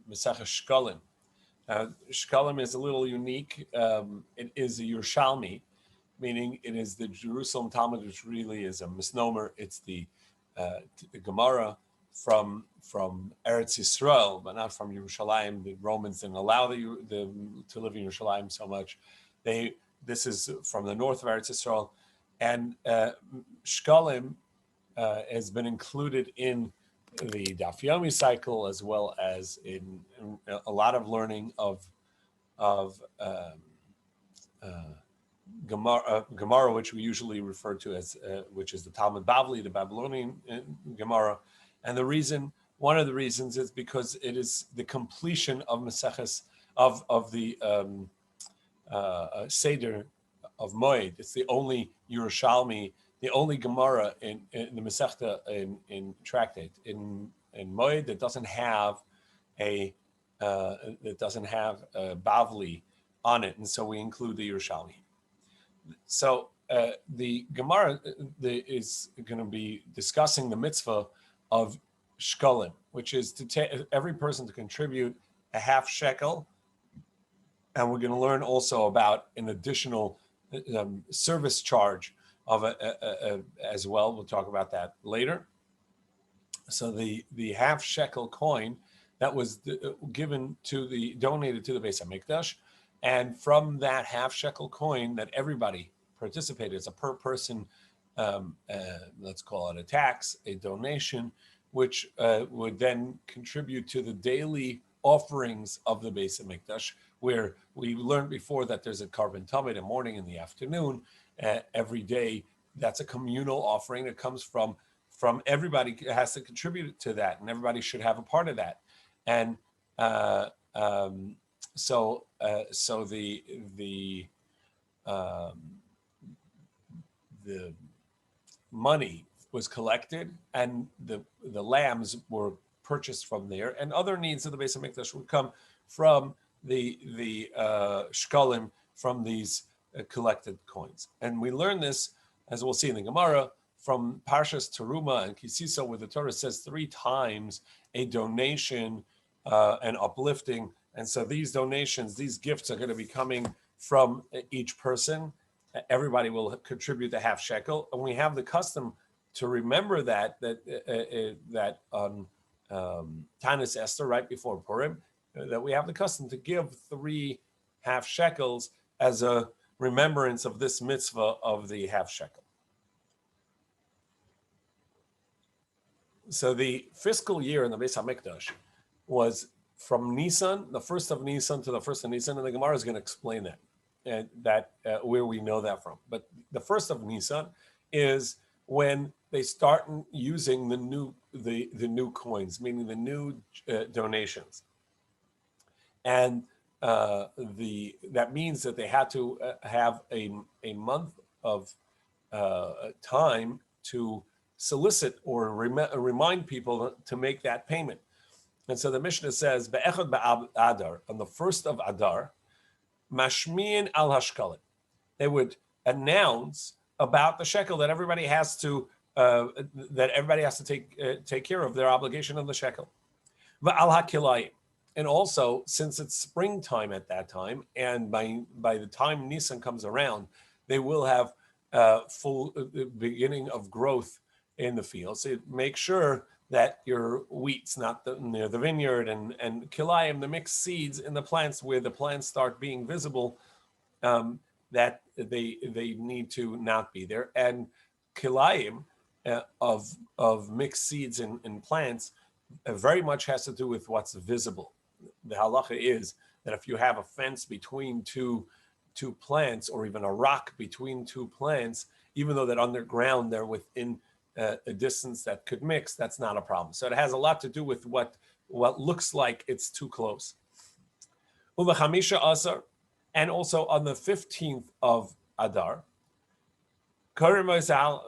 Mesechus Shekalim. Shekalim is a little unique. It is a Yerushalmi, meaning it is the Jerusalem Talmud, which really is a misnomer. It's the Gemara from Eretz Yisrael, but not from Yerushalayim. The Romans didn't allow to live in Yerushalayim so much. This is from the north of Eretz Yisrael, and Shekalim has been included in the Daf Yomi cycle, as well as in a lot of learning of Gemara, which we usually refer to as, which is the Talmud Bavli, the Babylonian Gemara. And one of the reasons is because it is the completion of Maseches, of the Seder of Moed. It's the only Yerushalmi, the only Gemara in the Masechta in Tractate in Moed that doesn't have a Bavli on it, and so we include the Yerushalmi. So the Gemara is going to be discussing the mitzvah of shekalim, which is to take every person to contribute a half shekel, and we're going to learn also about an additional service charge of as well. We'll talk about that later. So the half shekel coin that was donated to the Beis HaMikdash, and from that half shekel coin that everybody participated, it's a per person, let's call it a tax, a donation, which would then contribute to the daily offerings of the Beis HaMikdash, where we learned before that there's a carbon tamid in the morning and the afternoon. Every day, that's a communal offering that comes from everybody. Has to contribute to that, and everybody should have a part of that. And so the money was collected, and the lambs were purchased from there, and other needs of the Beis HaMikdash would come from the shekalim, from these collected coins. And we learn this, as we'll see in the Gemara, from Parshas Teruma and Kisisa, where the Torah says 3 times a donation and uplifting. And so these donations, these gifts are going to be coming from each person. Everybody will contribute the half shekel. And we have the custom to remember that on Tanis Esther, right before Purim, that we have the custom to give 3 half shekels as a remembrance of this mitzvah of the half shekel. So the fiscal year in the Beis HaMikdash was from Nisan, the first of Nisan to the first of Nisan, and the Gemara is going to explain that, and where we know that from. But the first of Nisan is when they start using the new coins, meaning the new donations, and that means that they had to have a month of time to solicit or remind people to make that payment. And so the Mishnah says, Be'echad ba'adar, on the first of Adar, mashmiin al hashkalit. They would announce about the shekel that everybody has to take care of their obligation of the shekel. Va'al hakilayim. And also, since it's springtime at that time, and by the time Nisan comes around, they will have full beginning of growth in the field. So make sure that your wheat's not near the vineyard, and kilayim, the mixed seeds in the plants where the plants start being visible, that they need to not be there. And kilayim of mixed seeds in plants very much has to do with what's visible. The halacha is that if you have a fence between two plants, or even a rock between 2 plants, even though that underground they're within a distance that could mix, that's not a problem. So it has a lot to do with what looks like it's too close. Ubachamisha Asar, and also on the 15th of Adar, Karen as a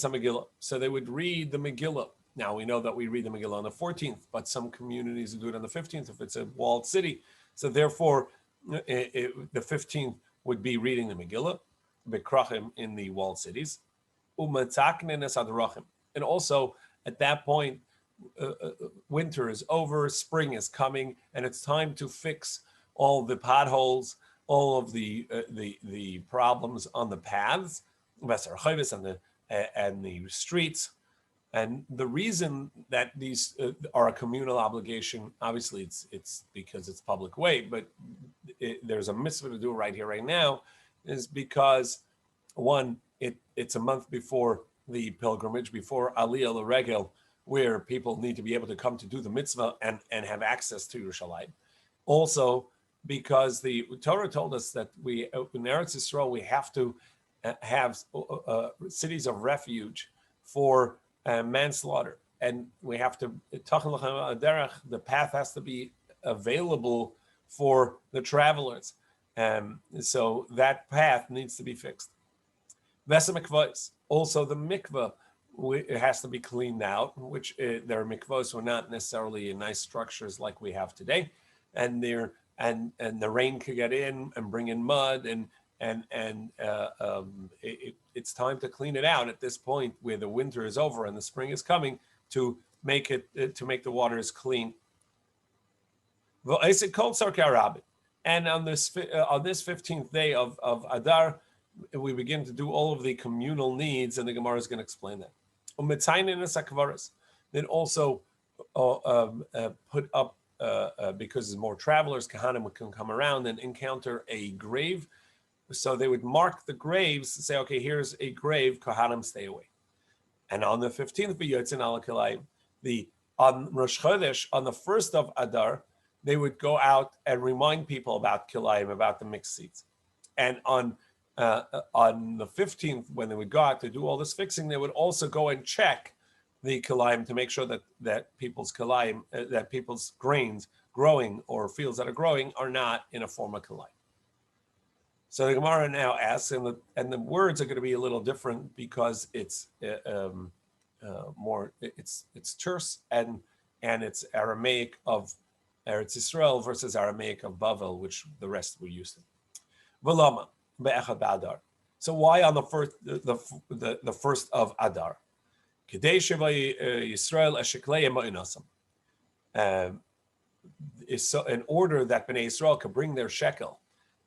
Megillah. So they would read the Megillah. Now we know that we read the Megillah on the 14th, but some communities do it on the 15th if it's a walled city. So therefore, the 15th would be reading the Megillah, Bekrachim, in the walled cities. And also at that point, winter is over, spring is coming, and it's time to fix all the potholes, all of the problems on the paths, and the streets. And the reason that these are a communal obligation, obviously it's because it's public way, but there's a mitzvah to do right here, right now, is because one, it's a month before the pilgrimage, before Aliyah L'Regel, where people need to be able to come to do the mitzvah and have access to Yerushalayim. Also, because the Torah told us that we in Eretz Yisrael we have to have cities of refuge for manslaughter, and we have to the path has to be available for the travelers, so that path needs to be fixed. Also the mikvah, it has to be cleaned out, which their mikvahs were not necessarily in nice structures like we have today, and the rain could get in and bring in mud, and it's time to clean it out at this point where the winter is over and the spring is coming, to make the waters clean. And on this 15th day of Adar, we begin to do all of the communal needs, and the Gemara is going to explain that. Then also put up, because there's more travelers, Kahanim can come around and encounter a grave. So they would mark the graves and say, okay, here's a grave, Kahanim, stay away. And on the 15th, on Rosh Chodesh, on the 1st of Adar, they would go out and remind people about Kilayim, about the mixed seeds. And on the 15th, when they would go out to do all this fixing, they would also go and check the Kilayim to make sure that people's Kilayim, that people's grains growing or fields that are growing are not in a form of Kilayim. So the Gemara now asks, and the words are going to be a little different because it's more, it's terse and it's Aramaic of Eretz Yisrael versus Aramaic of Bavel, which the rest were used to. V'lama be'echad ba'adar. So why on the first of Adar? Kedei sheva Yisrael esheklei ma'inasam. Is so in order that Bnei Yisrael could bring their shekel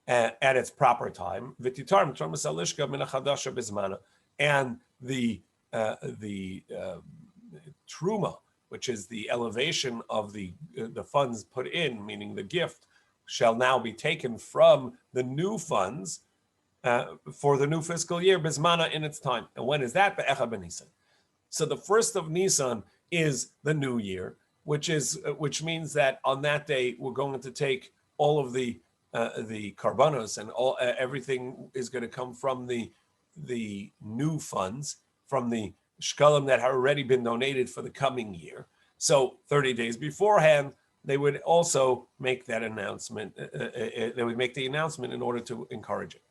at its proper time. V'titarm tromas alishka min hachadasha bizmana, and the truma, which is the elevation of the funds put in, meaning the gift, shall now be taken from the new funds for the new fiscal year, bizmana, in its time. And when is that? Be'echad b'Nisan. So the first of Nisan is the new year, which means that on that day we're going to take all of the karbanos and everything is going to come from the new funds, from the shkalim that have already been donated for the coming year. So 30 days beforehand, they would also make that announcement. They would make the announcement in order to encourage it.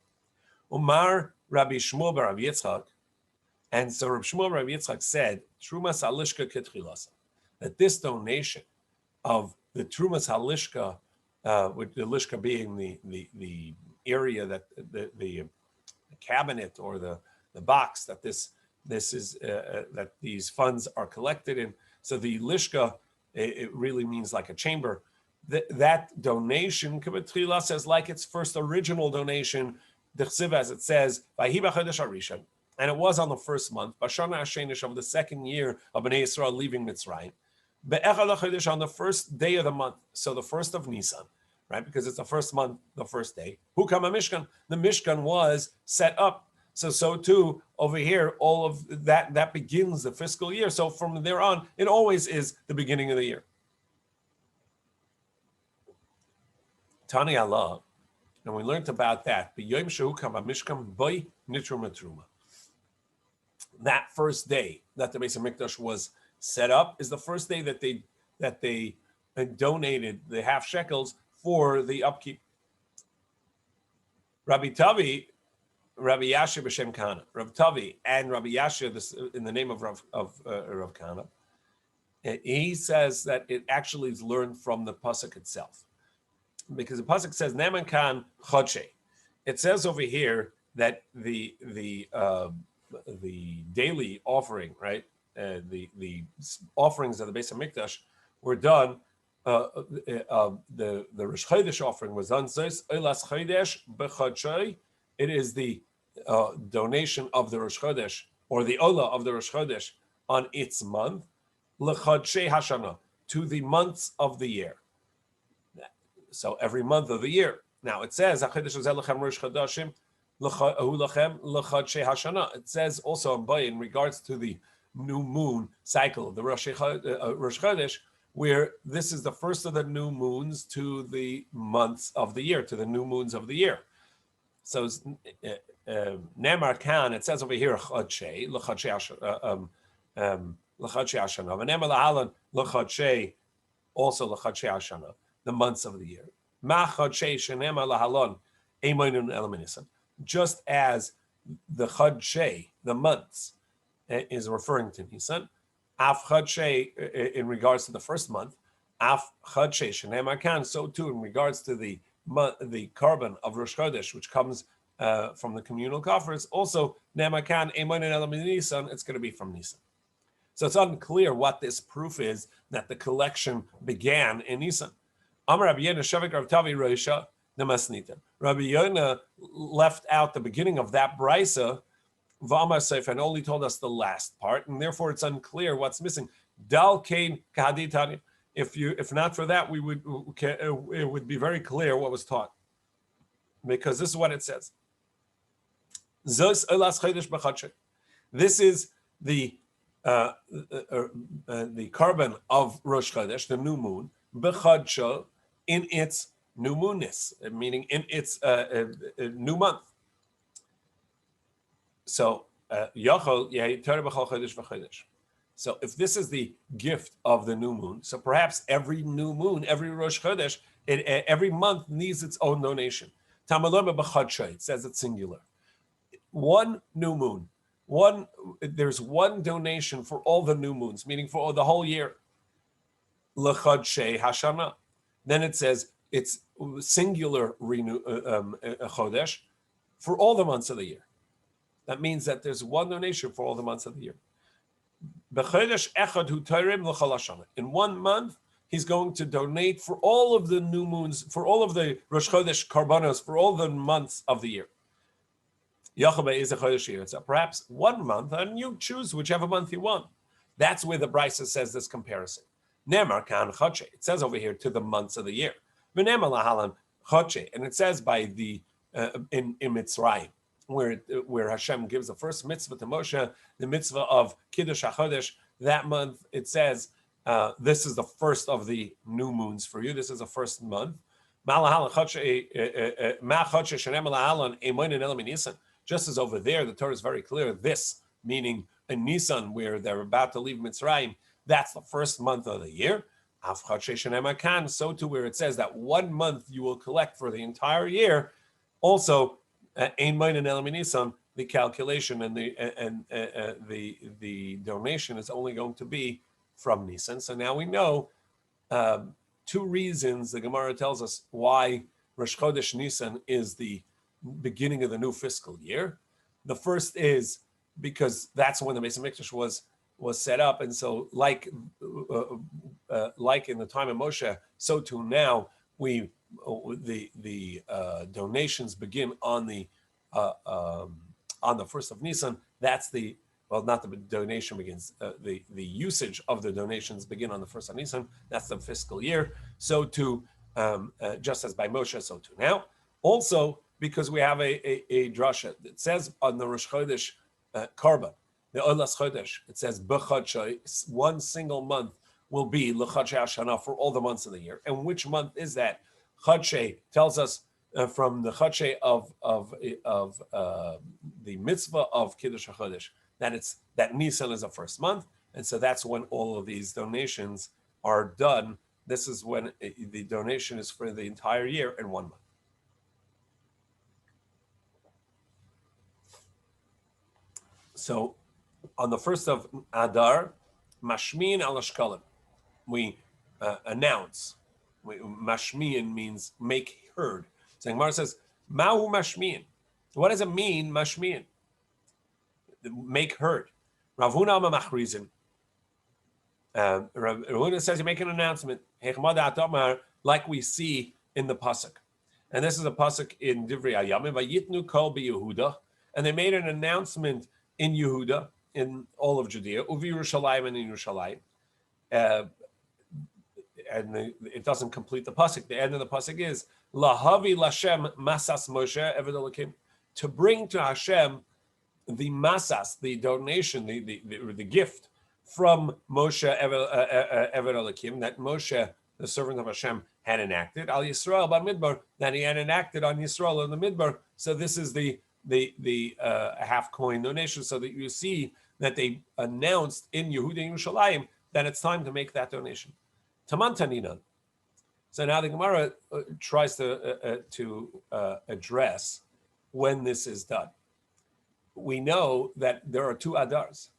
Umar Rabbi Shmuel bar Rabbi Yitzchak, and so Rabbi Shmuel bar Rabbi Yitzchak said, Trumas Halishka Ketchilasa, that this donation of the Trumas Halishka, with the Lishka being the area that the cabinet or the box that this is that these funds are collected in. So the Lishka, it really means like a chamber. That donation, Kabbalah says, like its first original donation, as it says, and it was on the first month, Bashana Hashenish of the second year of Bnei Yisrael leaving Mitzrayim, on the first day of the month, so the first of Nisan, right? Because it's the first month, the first day. Hukam Mishkan, the Mishkan was set up. So too over here, all of that begins the fiscal year. So from there on, it always is the beginning of the year. Tani Allah, and we learned about that. That first day that the Beis HaMikdash was set up is the first day that they donated the half shekels for the upkeep. Rabbi Tavi, Rabbi Yasha b'Shem Kana, Rabbi Tavi and Rabbi Yasha, this in the name of Rav Kana, he says that it actually is learned from the pasuk itself, because the pasuk says Neman Kan Chodshei. It says over here that the daily offering, right, offerings of the Beis Hamikdash were done. The Rosh Chodesh offering was done. It is the donation of the Rosh Chodesh, or the Ola of the Rosh Chodesh, on its month, l'chodshei hashana, to the months of the year. So every month of the year. Now it says, it says also in regards to the new moon cycle, the Rosh Chodesh, where this is the first of the new moons to the months of the year, to the new moons of the year. So Nemar Khan, it says over here, l'chodshei hashana, v'nemar lahalan l'chodshei, also l'chodshei hashana, the months of the year. Just as the Chodshei, the months, is referring to Nisan, Af Chodshei in regards to the first month, Af Chodshei Shenemar Kan, so too in regards to the carbon of Rosh Chodesh, which comes from the communal coffers, also Nemar Kan, Eimonin Elam Nisan, it's going to be from Nisan. So it's unclear what this proof is that the collection began in Nisan. Amar Rabbi Yonah Shavik Rav Tavi Roisha the Masnita. Rabbi Yonah left out the beginning of that brisa, V'amar Seif, and only told us the last part, and therefore it's unclear what's missing. Dal Kain Kahaditani. If not for that, it would be very clear what was taught, because this is what it says. Zos Olas Chodesh B'Chodshei. This is the carbon of Rosh Chodesh, the new moon, B'Chodshei, in its new moonness, meaning in its new month. So, so if this is the gift of the new moon, so perhaps every new moon, every Rosh Chodesh, every month needs its own donation. It says it's singular. One new moon, there's one donation for all the new moons, meaning for the whole year. L'chodshei hashana. Then it says it's singular chodesh for all the months of the year. That means that there's one donation for all the months of the year. In 1 month, he's going to donate for all of the new moons, for all of the Rosh Chodesh karbanos, for all the months of the year. So perhaps 1 month, and you choose whichever month you want. That's where the Brisa says this comparison. Nemar kan chodshei. It says over here to the months of the year. V'nemar lahalan chodshei, and it says by the in Mitzrayim, where Hashem gives the first mitzvah to Moshe, the mitzvah of Kiddush HaChodesh. That month it says this is the first of the new moons for you. This is the first month. Just as over there, the Torah is very clear. This meaning in Nisan, where they're about to leave Mitzrayim. That's the first month of the year. So too, where it says that 1 month you will collect for the entire year. Also, the calculation and the donation is only going to be from Nisan. So now we know 2 reasons the Gemara tells us why Rosh Chodesh Nisan is the beginning of the new fiscal year. The first is because that's when the Beis Hamikdash was set up, and so like in the time of Moshe, so too now the donations begin on the first of Nisan. That's not the donation begins. The usage of the donations begin on the first of Nisan. That's the fiscal year. So too, just as by Moshe, so too now. Also, because we have a drasha that says on the Rosh Chodesh Karban, the Olas Chodesh, it says B'Chodshei, 1 single month will be L'Chodshei Hashana for all the months of the year. And which month is that? Chodshei tells us from the Chodshei of the mitzvah of Kiddush HaChodesh that Nisan is the first month, and so that's when all of these donations are done. This is when the donation is for the entire year in 1 month. So, on the first of Adar, Mashmin al Shekalim, we announce. Mashmin means make heard. So Gemara says, Mahu Mashmin. What does it mean, Mashmin? Make heard. Ravuna Machrizin. Rabbi Huna says you make an announcement, like we see in the pasuk, and this is a pasuk in Divrei Hayamim. Vayitnu kol b'Yehuda, and they made an announcement in Yehuda, in all of Judea, uvi Yerushalayim and in Yerushalayim. And it doesn't complete the pasuk. The end of the pasuk is lahavi lashem masas Moshe eved Elokim, to bring to Hashem the masas, the donation, the gift from Moshe eved Elokim, that Moshe, the servant of Hashem, had enacted al Yisrael b'Midbar, that he had enacted on Yisrael in the Midbar. So this is the half coin donation, so that you see that they announced in Yehuda and Yerushalayim that it's time to make that donation. Taman Tanina. So now the Gemara tries to address when this is done. We know that there are two Adars.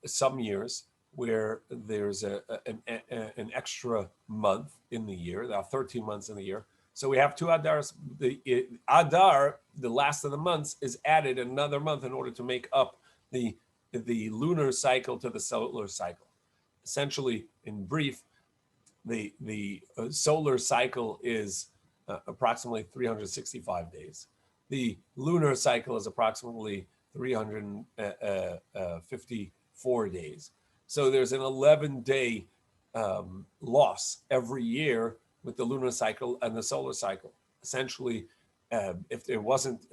Some years where there's an extra month in the year. There are 13 months in the year. So we have two Adars. The Adar, the last of the months, is added another month in order to make up the lunar cycle to the solar cycle. Essentially, in brief, the solar cycle is approximately 365 days. The lunar cycle is approximately 354 days. So there's an 11-day loss every year with the lunar cycle and the solar cycle. Essentially, if there wasn't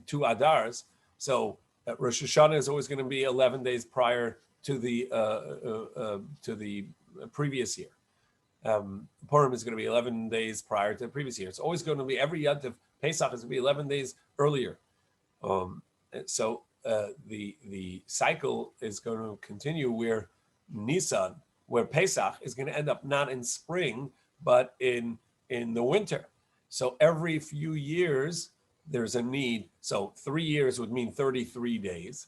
two Adars, so Rosh Hashanah is always going to be 11 days prior to the previous year. Purim is going to be 11 days prior to the previous year. It's always going to be, every Yontif Pesach is going to be 11 days earlier. So the cycle is going to continue where Nisan, where Pesach is going to end up not in spring, but in the winter. So every few years, there's a need. So 3 years would mean 33 days.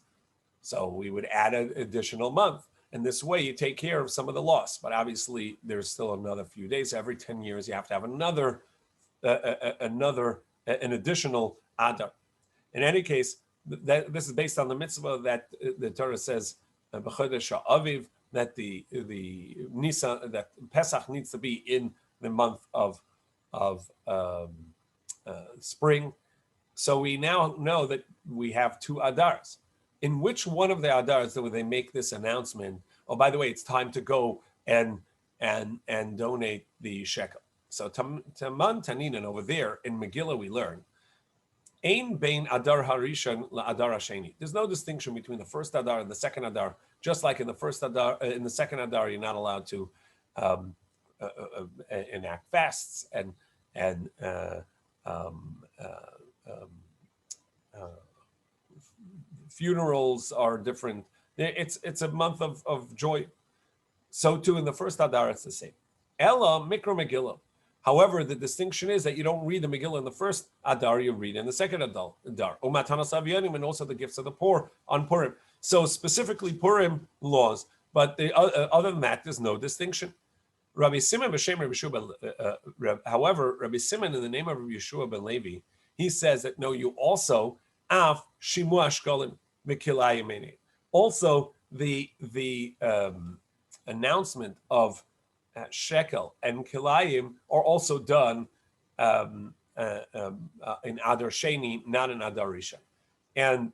So we would add an additional month. And this way you take care of some of the loss. But obviously there's still another few days. Every 10 years, you have to have an additional Adar. In any case, this is based on the mitzvah that the Torah says, B'chodesh Aviv, that the Nisan, that Pesach needs to be in the month of spring. So we now know that we have two Adars. In which one of the Adars do they make this announcement? Oh, by the way, it's time to go and donate the shekel. So Taman Taninan over there in Megillah we learn, Ein bein Adar Harishon la Adar Hasheni. There's no distinction between the first Adar and the second Adar. Just like in the first Adar, in the second Adar, you're not allowed to enact fasts and funerals are different. It's a month of joy. So too in the first Adar, it's the same. Ella Mikra Megillah. However, the distinction is that you don't read the Megillah in the first Adar, you read in the second Adar. Umatanas Avyanim, and also the gifts of the poor on Purim. So specifically Purim laws, but other than that, there's no distinction. Rabbi Simon b'Shem Rabbi Yeshua, however, Rabbi Simon in the name of Rabbi Yeshua ben Levi, he says that no, you also af shimu ashkolim v'kilayim. Also, the announcement of shekel and kilayim are also done in Adar Sheni, not in Adar Rishon. And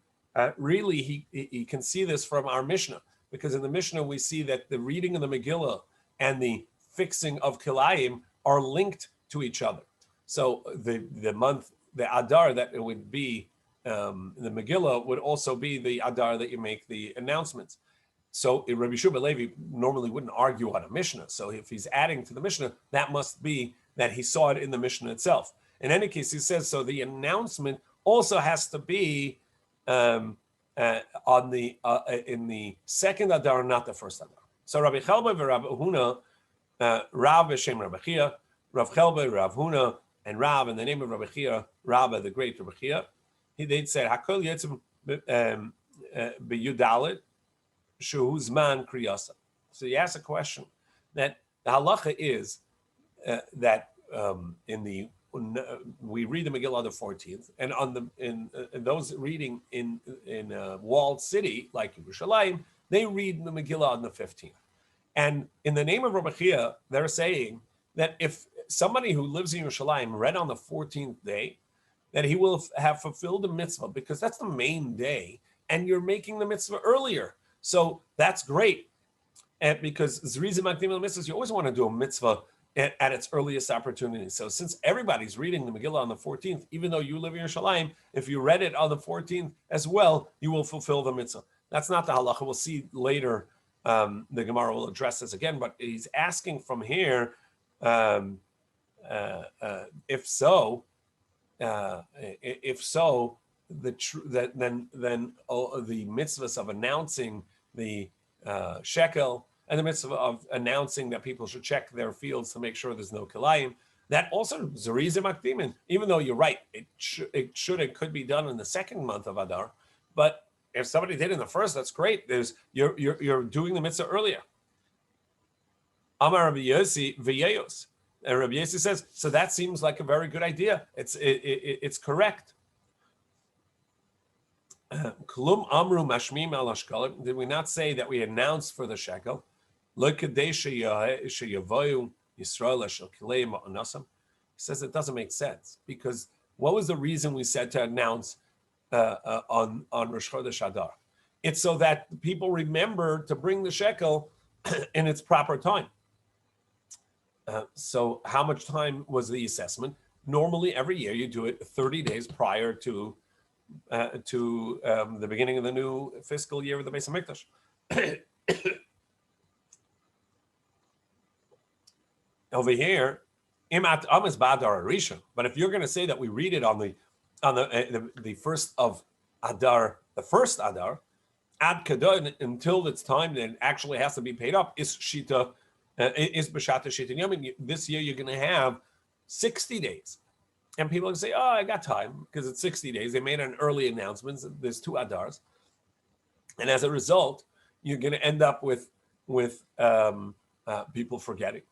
really, he can see this from our Mishnah, because in the Mishnah we see that the reading of the Megillah and the fixing of kilayim are linked to each other. So the month, the Adar that it would be, the Megillah would also be the Adar that you make the announcements. So Rabbi Yeshua ben Levi normally wouldn't argue on a Mishnah. So if he's adding to the Mishnah, that must be that he saw it in the Mishnah itself. In any case, he says, so the announcement also has to be in the second Adar, not the first Adar. So Rabbi Chelba and Rabbi Huna, Rav B'Shem Rabbi Chia, Rav Chelba, Rav Huna, and Rav in the name of Rabbi Chia, Rabbi the great Rabbi Chia, they'd say Hakol Yetzim B'Yudalit Shehuzman Kriyasa. So he asks a question that the halacha is that we read the Megillah on the 14th, and in those reading in walled city like Yerushalayim, they read the Megillah on the 15th. And in the name of Rabbi Chia, they're saying that if somebody who lives in Yerushalayim read on the 14th day, that he will have fulfilled the mitzvah, because that's the main day, and you're making the mitzvah earlier. So that's great. And because Zriza Makdim al-Mitzvahs, you always want to do a mitzvah at its earliest opportunity. So since everybody's reading the Megillah on the 14th, even though you live in Yerushalayim, if you read it on the 14th as well, you will fulfill the mitzvah. That's not the halacha. We'll see later. The Gemara will address this again, but he's asking from here, if so, then the mitzvahs of announcing the shekel and the mitzvah of announcing that people should check their fields to make sure there's no kilayim, that also Zeriza Makdimin, even though you're right, it could be done in the second month of Adar, but if somebody did in the first, that's great. You're doing the mitzvah earlier. Amar Rabbi Yossi v'yeyos, and Rabbi Yossi says, so that seems like a very good idea. It's correct. Klum amru mashmim al ashkalim. Did we not say that we announced for the shekel? Lo kadei sheyavoyu Yisrael shel kilei ma'anasam. He says it doesn't make sense, because what was the reason we said to announce on Rosh Chodesh Adar? It's so that people remember to bring the shekel in its proper time. So how much time was the assessment? Normally, every year you do it 30 days prior to the beginning of the new fiscal year of the Beis Hamikdash. Over here, imat amas ba'adar rishon. But if you're going to say that we read it on the first of Adar, the first Adar, ad kadon, until it's time that it actually has to be paid up, is shita, is b'shata shita yamin. This year you're going to have 60 days. And people can say, oh, I got time, because it's 60 days. They made an early announcement. There's 2 Adars. And as a result, you're going to end up with people forgetting.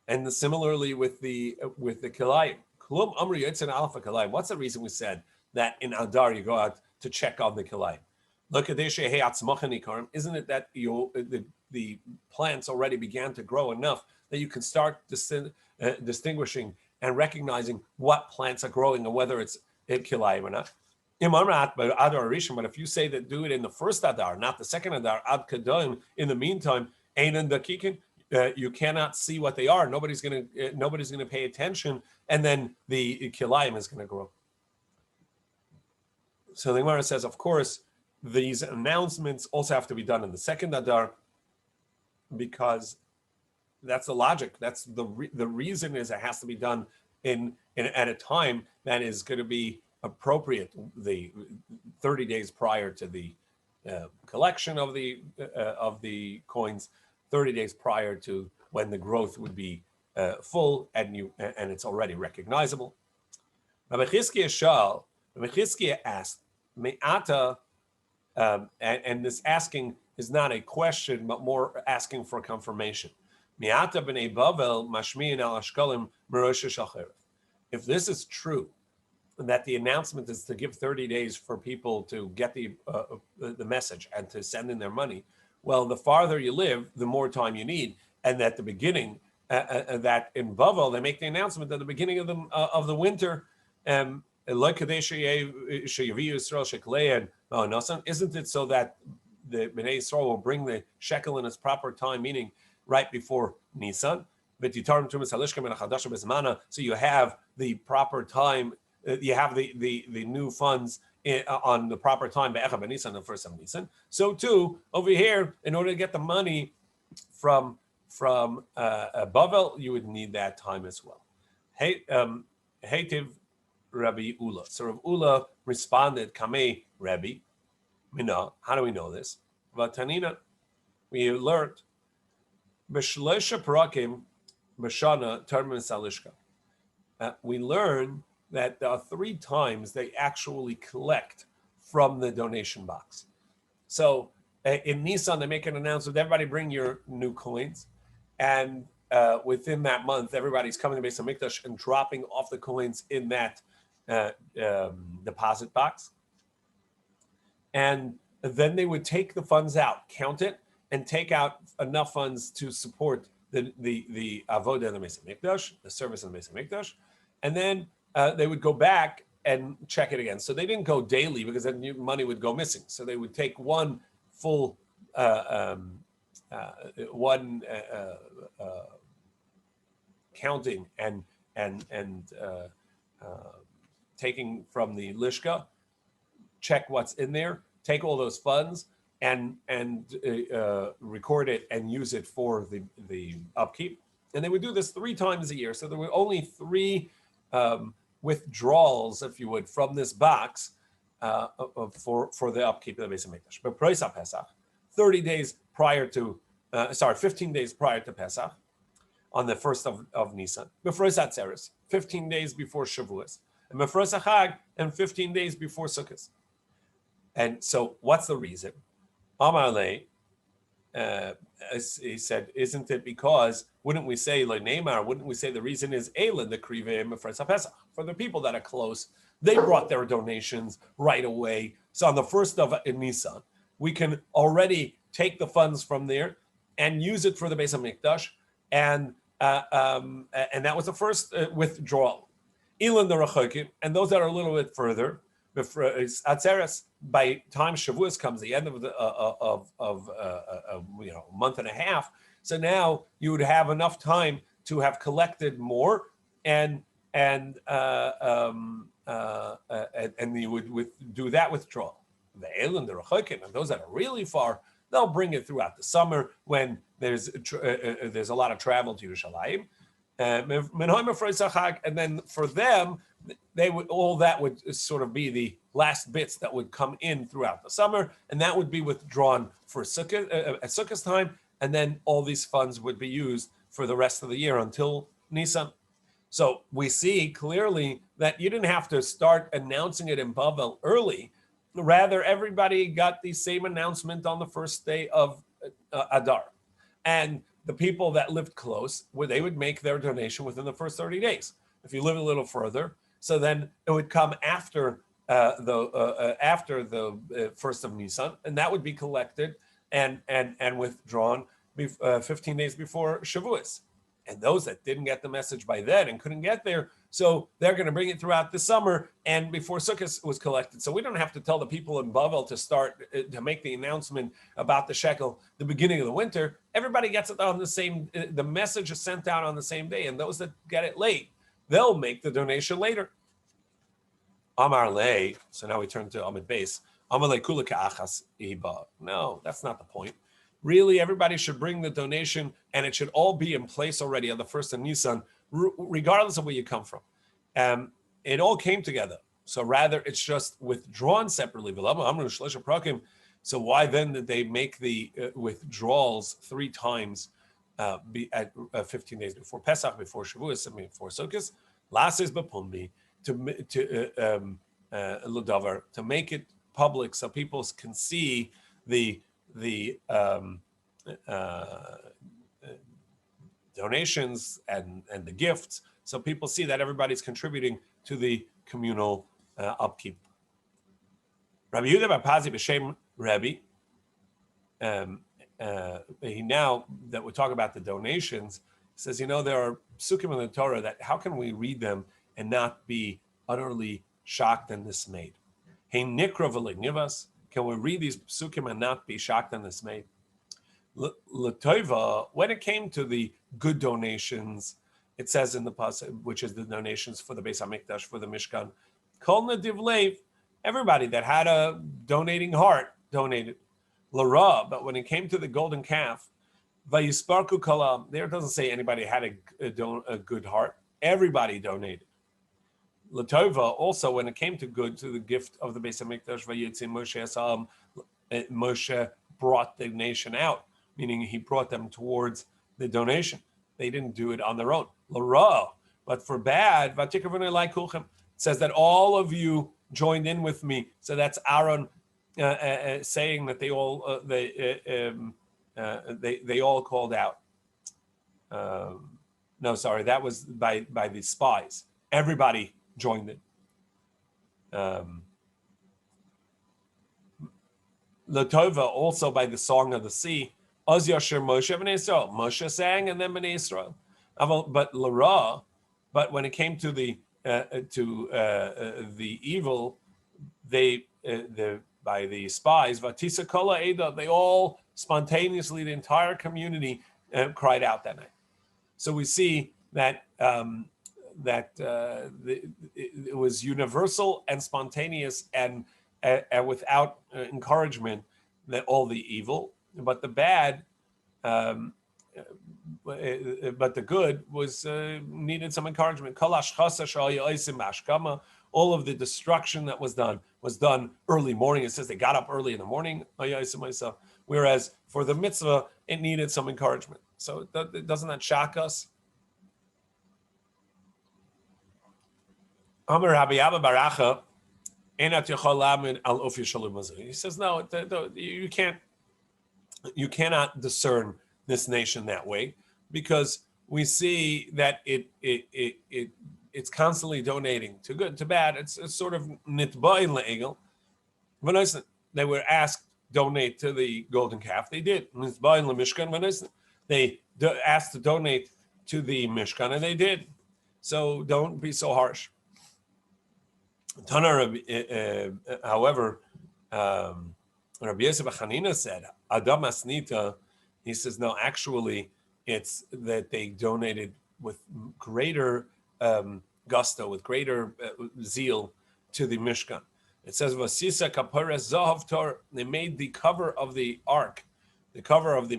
And similarly with the Kilayim. Klum Amri Yotzin Alpha Kilayim. What's the reason we said that in Adar you go out to check on the Kilayim? Isn't it that the plants already began to grow enough that you can start distinguishing and recognizing what plants are growing and whether it's Kilayim or not? But if you say that do it in the first Adar, not the second Adar, Ad Kadon, in the meantime, Einan Dakikin, you cannot see what they are. Nobody's going to pay attention, and then the kilayim is going to grow. So the Gemara says, of course, these announcements also have to be done in the second Adar, because that's the logic. That's the reason is it has to be done in at a time that is going to be appropriate, the 30 days prior to the collection of the coins. 30 days prior to when the growth would be full and it's already recognizable. Rabbi Chizkiah asked, Me'ata, and this asking is not a question, but more asking for confirmation. Me'ata b'nei Bavel mashmi'in al ashkalim merosha shacheret. If this is true, that the announcement is to give 30 days for people to get the message and to send in their money, well, the farther you live, the more time you need. And at the beginning, that in Bavel, they make the announcement at the beginning of the winter. Isn't it so that the Bnei Yisrael will bring the shekel in its proper time, meaning right before Nisan? So you have the proper time. You have the new funds on the proper time, the first of Nisan. So too, over here, in order to get the money from Bavel, you would need that time as well. Heitiv Rabbi Ula. So Rabbi Ula responded, Kamei Rabbi, Mina. How do we know this? Vatanina, we learned, B'shleisha parakim b'shana termin salishka. We learn that there are 3 times they actually collect from the donation box. So in Nisan, they make an announcement, everybody bring your new coins. And within that month, everybody's coming to Beis Hamikdash and dropping off the coins in that deposit box. And then they would take the funds out, count it, and take out enough funds to support the avodah in the Beis Hamikdash, the service in the Beis Hamikdash, and then they would go back and check it again. So they didn't go daily because then money would go missing. So they would take one full counting and taking from the lishka, check what's in there, take all those funds and record it and use it for the upkeep. And they would do this 3 times a year. So there were only 3 withdrawals, if you would, from this box for the upkeep of the Beis Hamikdash. But Pesach, 15 days prior to Pesach, on the 1st of Nisan. Befros Atzeres, 15 days before Shavuos. And Befros Chag, and 15 days before Sukkot. And so what's the reason? Amar Le, he said, isn't it because, wouldn't we say the reason is Eilen, the Krivim Befros Pesach? For the people that are close, they brought their donations right away. So on the 1st of Nisan, we can already take the funds from there and use it for the Beis Hamikdash, and that was the first withdrawal. Ilan the Rechokim, and those that are a little bit further, Atzeres, by time Shavuos comes, the end of a month and a half. So now you would have enough time to have collected more, and you would do that withdrawal. The Ilan the Rechokim, and those that are really far, they'll bring it throughout the summer when there's a lot of travel to Yerushalayim. And then for them, that would sort of be the last bits that would come in throughout the summer, and that would be withdrawn for Sukkot at Sukkot's time, and then all these funds would be used for the rest of the year until Nisan. So we see clearly that you didn't have to start announcing it in Bavel early. Rather, everybody got the same announcement on the first day of Adar. And the people that lived close, they would make their donation within the first 30 days. If you live a little further, so then it would come after the first of Nisan, and that would be collected and withdrawn 15 days before Shavuos. And those that didn't get the message by then and couldn't get there, so they're going to bring it throughout the summer and before Sukkot was collected. So we don't have to tell the people in Bavel to make the announcement about the shekel the beginning of the winter. Everybody gets it on the same. The message is sent out on the same day, and those that get it late, they'll make the donation later. Amar Le. So now we turn to Amid Beis. Amar Le kula ka'achas iba. No, that's not the point. Really, everybody should bring the donation, and it should all be in place already on the 1st of Nisan, regardless of where you come from. It all came together. So rather, it's just withdrawn separately. So why then did they make the withdrawals 3 times be at 15 days before Pesach, before Shavuos, and before Sukkot? Last is b'pumbi to make it public so people can see the donations and the gifts, so people see that everybody's contributing to the communal upkeep. Rabbi Yehuda bar Pazi b'shem Rabbi, he, now that we're talking about the donations, says, there are psukim in the Torah that how can we read them and not be utterly shocked and dismayed? Hey nikra v'legnivas, can we read these psukim and not be shocked and dismayed? L'toiva, when it came to the good donations, it says in the pasuk, which is the donations for the Beis Hamikdash, for the Mishkan, kol nadiv leiv, everybody that had a donating heart donated. L'ra, but when it came to the golden calf, vayisparku kalam, there it doesn't say anybody had a good heart. Everybody donated. L'tova, also when it came to the gift of the Beis Hamikdash, vayitzi Moshe asam, Moshe brought the nation out, meaning he brought them towards the donation. They didn't do it on their own. L'ra, but for bad, v'tikavunei lai kulchem, it says that all of you joined in with me. So that's Aaron saying that they all they all called out. No, sorry, that was by the spies. Everybody joined it. L'tova, also by the song of the sea, Oz Yasher Moshe B'nai Yisrael. Moshe sang, and then B'nai Yisrael. But Lara, but when it came to the evil, they by the spies, Vatisa Kola Eda, they all spontaneously, the entire community cried out that night. So we see that it was universal and spontaneous and without encouragement, that all the evil, but the bad, but the good was needed some encouragement. All of the destruction that was done early morning. It says they got up early in the morning. Whereas for the mitzvah, it needed some encouragement. So doesn't that shock us? Amar Rabbi Abba Baracha, he says, no, you cannot discern this nation that way, because we see that it's constantly donating to good, to bad. It's sort of nitba'in le'egel. They were asked donate to the golden calf. They did. Nitba'in le'mishkan. They asked to donate to the mishkan, and they did. So don't be so harsh. However, Rabbi Yosef Hanina said, Adam Asnita, he says, no, actually, it's that they donated with greater gusto, with greater zeal to the Mishkan. It says, Vasisa Kapares Zahav Tor, they made the cover of the ark, the cover of the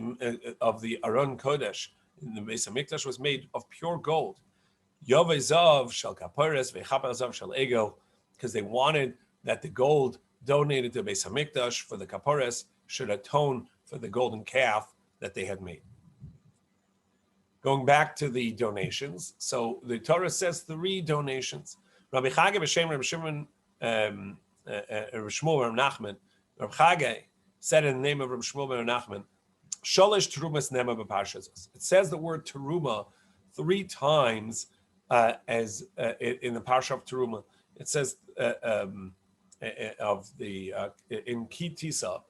Aron Kodesh, in the Beis HaMikdash, was made of pure gold. Yovei Zav Shal Kapares Vechaper Zav Shal Egel, because they wanted that the gold donated to Beis HaMikdash for the Kapares should atone for the golden calf that they had made. Going back to the donations, so the Torah says 3 donations. Rabbi Chage b'shem Rabbi Shimon Rabbi Shmuel Rabbi Nachman. Rabbi Chage said in the name of Rabbi Shmuel Rabbi Nachman, Sholish Terumas Nema b'Parshas. It says the word Teruma 3 times as in the Parsha of Teruma. It says of the in Kitisa,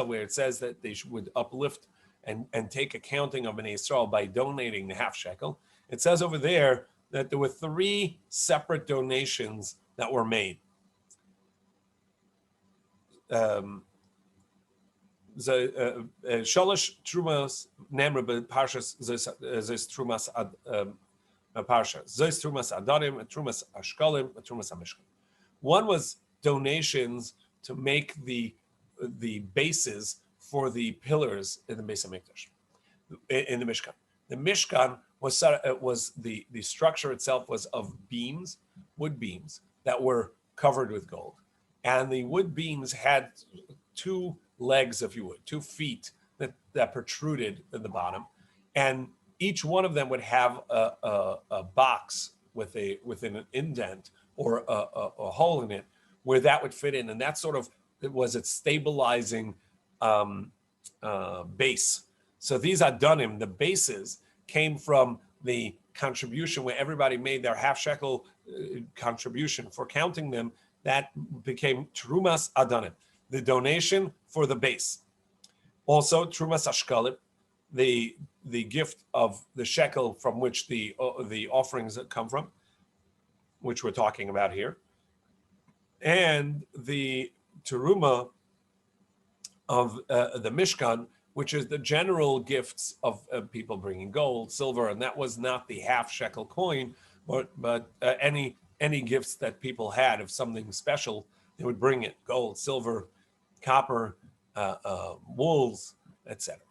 where it says that they would uplift and take accounting of Bnei Yisrael by donating the half shekel. It says over there that there were 3 separate donations that were made. Sholosh trumas nemra b'parshas zos trumas parsha zos trumas adarim, trumas ashkalim, trumas hamishkan. One was donations to make the bases for the pillars in the Beis HaMikdash, in the Mishkan. The Mishkan was the structure itself was of beams, wood beams that were covered with gold, and the wood beams had 2 legs, if you would, 2 feet that protruded at the bottom, and each one of them would have a box with an indent or a hole in it where that would fit in, and that sort of was its stabilizing base. So these Adonim, the bases, came from the contribution where everybody made their half shekel contribution for counting them. That became Trumas Adonim, the donation for the base. Also Trumas Ashkalim, the gift of the shekel from which the offerings come from, which we're talking about here, and the teruma of the Mishkan, which is the general gifts of people bringing gold, silver, and that was not the half shekel coin, but any gifts that people had of something special, they would bring it: gold, silver, copper, wools, etc.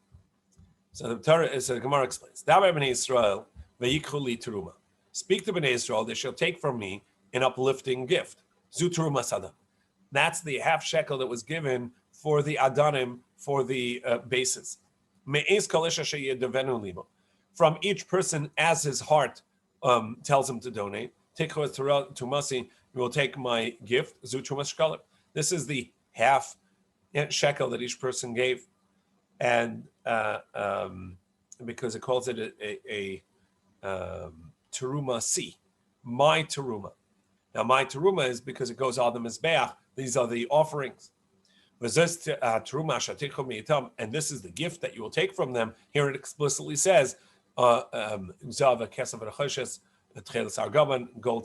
So the Torah, so the Gemara explains: Davar b'nei Yisrael v'yikchu li teruma. Speak to b'nei Yisrael; they shall take from me an uplifting gift. Zu teruma sadam. That's the half shekel that was given for the Adanim, for the bases. From each person as his heart tells him to donate. You will take my gift. This is the half shekel that each person gave. And because it calls it a teruma si, my teruma. Now my teruma is because it goes on the mizbeach. These are the offerings. And this is the gift that you will take from them. Here it explicitly says, gold,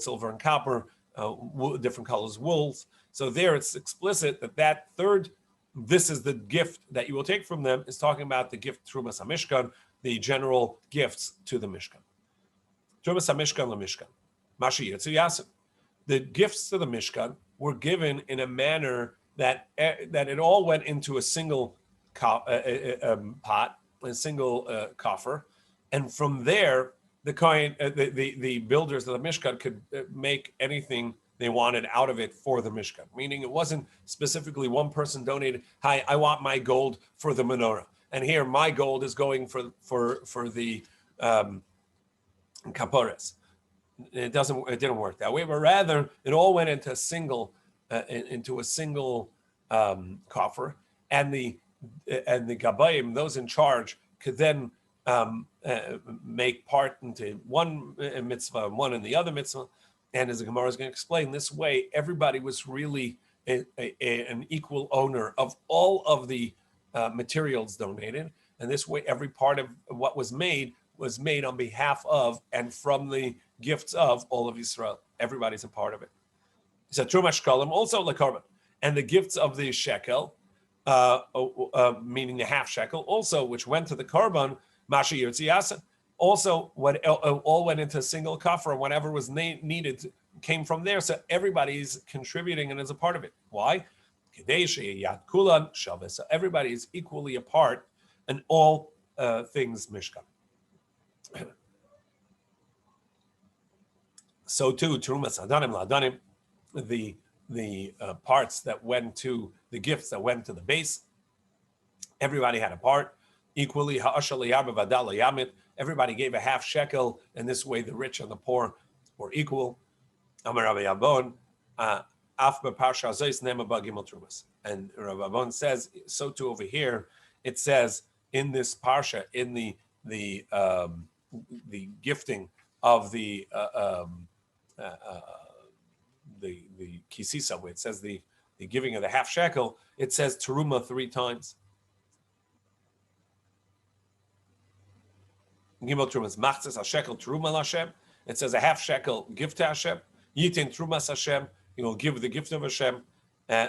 silver, and copper, different colors, wools. So there it's explicit that third, this is the gift that you will take from them, is talking about the gift Trumas HaMishkan, the general gifts to the Mishkan. Trumas HaMishkan LaMishkan. Mashi Yitzu Yasim. The gifts to the Mishkan were given in a manner that it all went into a single pot, a single coffer, and from there the builders of the Mishkan could make anything they wanted out of it for the Mishkan. Meaning, it wasn't specifically one person donated. Hi, I want my gold for the menorah, and here my gold is going for the kapores. It didn't work that way, but rather it all went into a single coffer, and the gabayim, those in charge, could then make part into one mitzvah and one in the other mitzvah. And as the Gemara is going to explain, this way everybody was really an equal owner of all of the materials donated, and this way every part of what was made on behalf of and from the gifts of all of Israel. Everybody's a part of it. So Truma Shekalim also lekarban, and the gifts of the shekel, meaning the half shekel, also which went to the karban, Masha Yirtzi Yasin. Also, what all went into a single kafra, whatever was needed came from there. So everybody's contributing and is a part of it. Why? So everybody is equally a part in all things Mishkan. So too, Terumas Adanim Ladanim, the parts that went to the gifts that went to the base, everybody had a part equally. Everybody gave a half shekel, and this way the rich and the poor were equal. And Rabbi Abbon says, so too over here, it says in this parsha, in the gifting of the kisisa, where it says the giving of the half shekel, it says teruma 3 times. Gimel Trumas Machzes HaShekel Teruma Hashem. It says a half shekel give to Hashem. Yitin Trumas Hashem. You will give the gift of Hashem.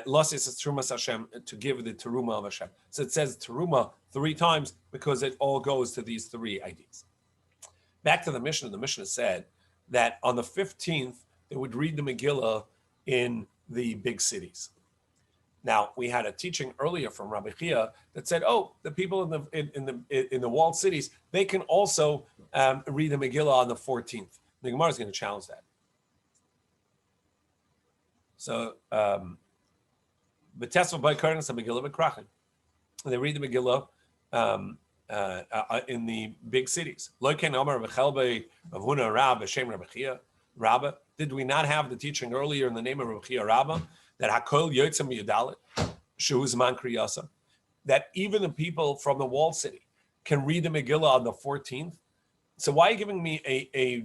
Losis is Trumas Hashem, to give the Teruma of Hashem. So it says Teruma 3 times because it all goes to these 3 ideas. Back to the Mishnah. The Mishnah said that on the 15th they would read the Megillah in the big cities. Now, we had a teaching earlier from Rabbi Chia that said, the people in the walled cities, they can also read the Megillah on the 14th. The Gemara is going to challenge that. So, B'tesva b'karnas Megillah b'krachim. They read the Megillah in the big cities. Did we not have the teaching earlier in the name of Rabbi Chia Rabbah that Hakol Yotzem Yudalit Shehuzman Kriyasa, that even the people from the walled city can read the Megillah on the 14th? So why are you giving me a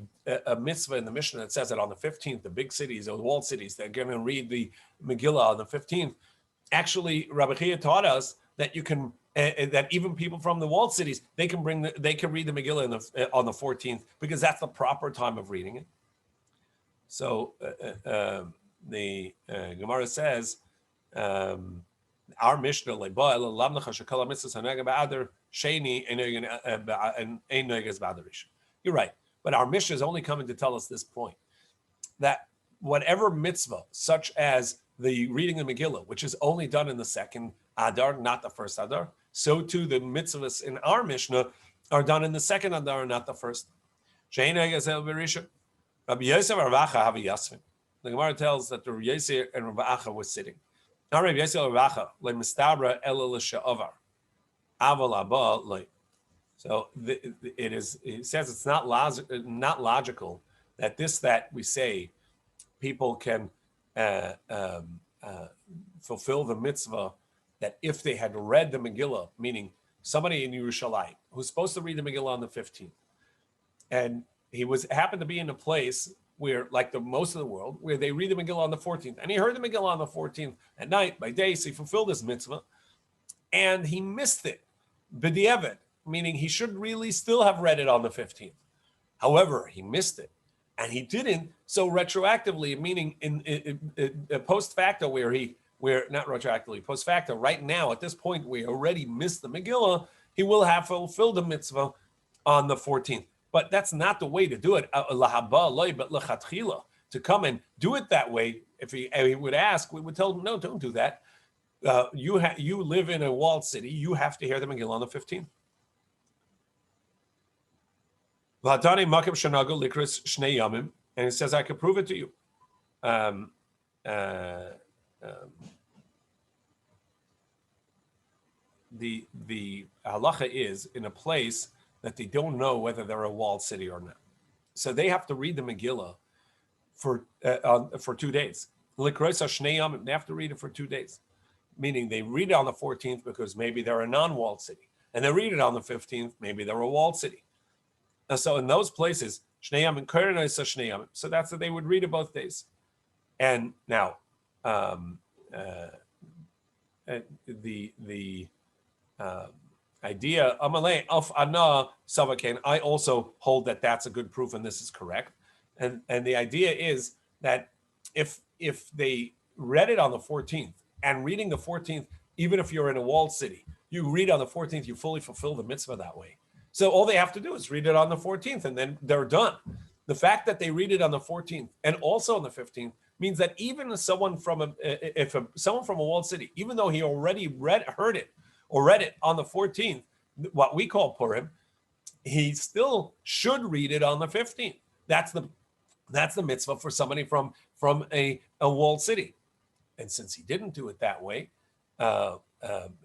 mitzvah in the Mishnah that says that on the 15th, the big cities or the walled cities, they're going to read the Megillah on the 15th? Actually, Rabbi Chia taught us that you can that even people from the walled cities, they can read the Megillah on the 14th, because that's the proper time of reading it. So the Gemara says, our Mishnah, you're right, but our Mishnah is only coming to tell us this point, that whatever mitzvah, such as the reading of Megillah, which is only done in the second Adar, not the first Adar, so too the mitzvahs in our Mishnah are done in the second Adar, not the first. Rabbi Yosef and Rabbi Acha have a yasvin. The Gemara tells that the Rabbi Yosef and Rabbi Acha were sitting. Now Rabbi Yosef and Rabbi Acha le mistabra ela l'sha'avar aval haba le. So it says it's not logical that we say people can fulfill the mitzvah, that if they had read the Megillah, meaning somebody in Yerushalayim who's supposed to read the Megillah on the 15th, and he happened to be in a place where, like the most of the world, where they read the Megillah on the 14th. And he heard the Megillah on the 14th at night, by day, so he fulfilled his mitzvah. And he missed it, b'di'evet, meaning he should really still have read it on the 15th. However, he missed it. And he didn't, so retroactively, meaning in post facto, where not retroactively, post facto, right now, at this point, we already missed the Megillah, he will have fulfilled the mitzvah on the 14th. But that's not the way to do it. To come and do it that way, if he would ask, we would tell him, no, don't do that. You live in a walled city, you have to hear the Megillah on the 15th. And he says, I can prove it to you. The halacha is in a place that they don't know whether they're a walled city or not. So they have to read the Megillah for 2 days. They have to read it for 2 days. Meaning they read it on the 14th because maybe they're a non-walled city. And they read it on the 15th, maybe they're a walled city. And so in those places, so that's that they would read it both days. And now, the idea, I also hold that that's a good proof and this is correct. And the idea is that if they read it on the 14th, and reading the 14th, even if you're in a walled city, you read on the 14th, you fully fulfill the mitzvah that way. So all they have to do is read it on the 14th and then they're done. The fact that they read it on the 14th and also on the 15th means that even someone from a walled city, even though he already heard it or read it on the 14th, what we call Purim, he still should read it on the 15th. That's the mitzvah for somebody from a walled city. And since he didn't do it that way,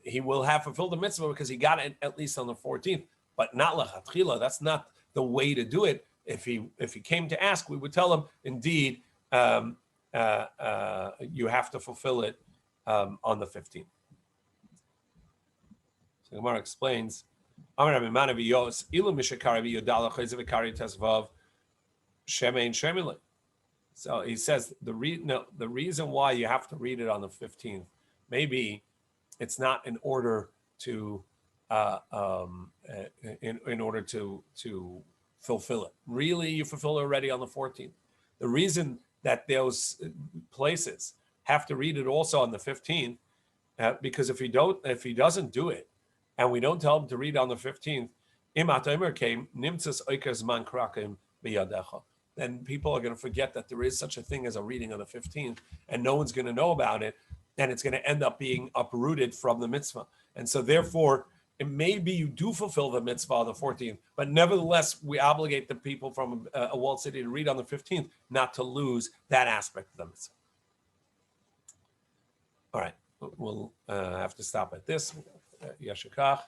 he will have fulfilled the mitzvah because he got it at least on the 14th, but not lechatchila. That's not the way to do it. If he came to ask, we would tell him, indeed, you have to fulfill it on the 15th. So Gemara explains, so he says the reason why you have to read it on the 15th, maybe it's not in order to in order to fulfill it. Really, you fulfill it already on the 14th. The reason that those places have to read it also on the 15th, because if he doesn't do it, and we don't tell him to read on the 15th, then people are going to forget that there is such a thing as a reading on the 15th, and no one's going to know about it, and it's going to end up being uprooted from the mitzvah. And so therefore, it may be you do fulfill the mitzvah on the 14th, but nevertheless, we obligate the people from a walled city to read on the 15th, not to lose that aspect of the mitzvah. All right, we'll have to stop at this. Yashikach.